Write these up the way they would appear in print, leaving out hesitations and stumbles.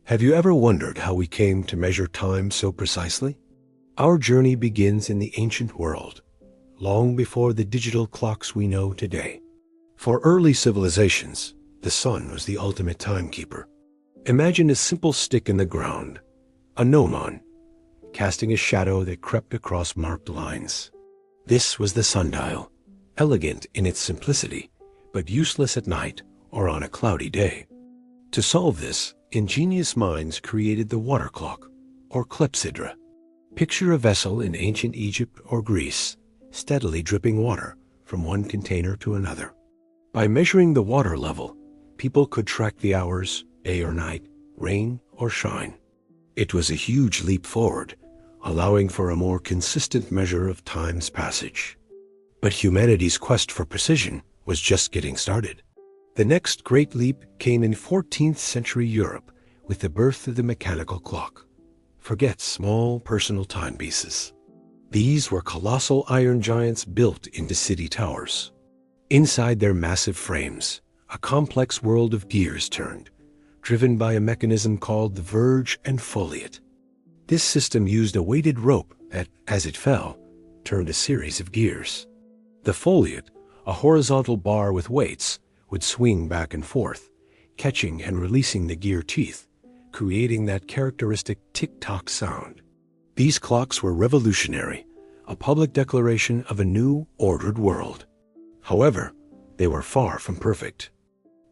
Have you ever wondered how we came to measure time so precisely? Our journey begins in the ancient world, long before the digital clocks we know today. For early civilizations, the sun was the ultimate timekeeper. Imagine a simple stick in the ground, a gnomon, casting a shadow that crept across marked lines. This was the sundial, elegant in its simplicity, but useless at night or on a cloudy day. To solve this, ingenious minds created the water clock, or clepsydra. Picture a vessel in ancient Egypt or Greece, steadily dripping water from one container to another. By measuring the water level, people could track the hours, day or night, rain or shine. It was a huge leap forward, allowing for a more consistent measure of time's passage. But humanity's quest for precision was just getting started. The next great leap came in 14th century Europe with the birth of the mechanical clock. Forget small personal timepieces. These were colossal iron giants built into city towers. Inside their massive frames, a complex world of gears turned, driven by a mechanism called the verge and foliot. This system used a weighted rope that, as it fell, turned a series of gears. The foliot, a horizontal bar with weights, would swing back and forth, catching and releasing the gear teeth, creating that characteristic tick-tock sound. These clocks were revolutionary, a public declaration of a new, ordered world. However, they were far from perfect.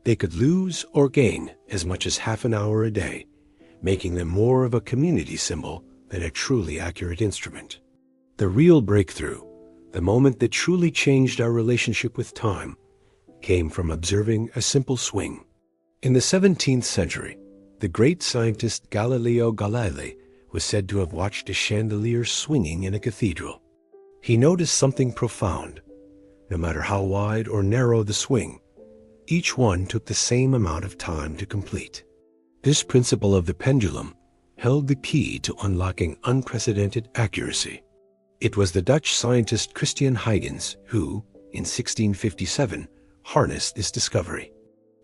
They could lose or gain as much as half an hour a day, making them more of a community symbol than a truly accurate instrument. The real breakthrough, the moment that truly changed our relationship with time, came from observing a simple swing. In the 17th century, the great scientist Galileo Galilei was said to have watched a chandelier swinging in a cathedral. He noticed something profound. No matter how wide or narrow the swing, each one took the same amount of time to complete. This principle of the pendulum held the key to unlocking unprecedented accuracy. It was the Dutch scientist Christian Huygens who, in 1657, harnessed this discovery.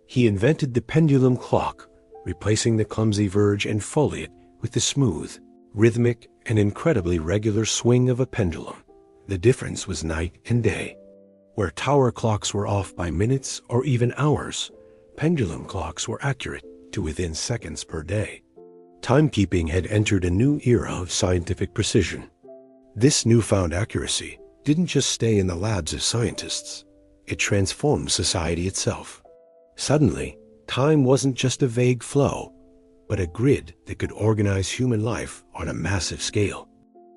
He invented the pendulum clock, replacing the clumsy verge and foliot with the smooth, rhythmic, and incredibly regular swing of a pendulum. The difference was night and day. Where tower clocks were off by minutes or even hours, pendulum clocks were accurate to within seconds per day. Timekeeping had entered a new era of scientific precision. This newfound accuracy didn't just stay in the labs of scientists. It transformed society itself. Suddenly, time wasn't just a vague flow, but a grid that could organize human life on a massive scale.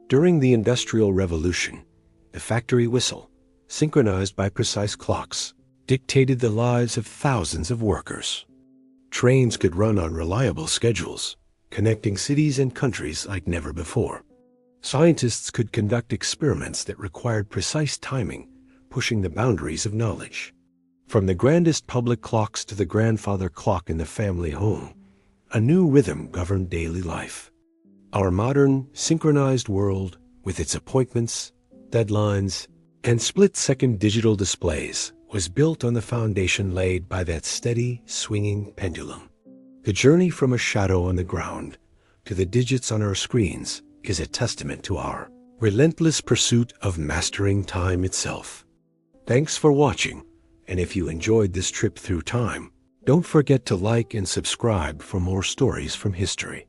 During the Industrial Revolution, the factory whistle, synchronized by precise clocks, dictated the lives of thousands of workers. Trains could run on reliable schedules, connecting cities and countries like never before. Scientists could conduct experiments that required precise timing, pushing the boundaries of knowledge. From the grandest public clocks to the grandfather clock in the family home, a new rhythm governed daily life. Our modern, synchronized world, with its appointments, deadlines, and split-second digital displays, was built on the foundation laid by that steady, swinging pendulum. The journey from a shadow on the ground to the digits on our screens is a testament to our relentless pursuit of mastering time itself. Thanks for watching, and if you enjoyed this trip through time, don't forget to like and subscribe for more stories from history.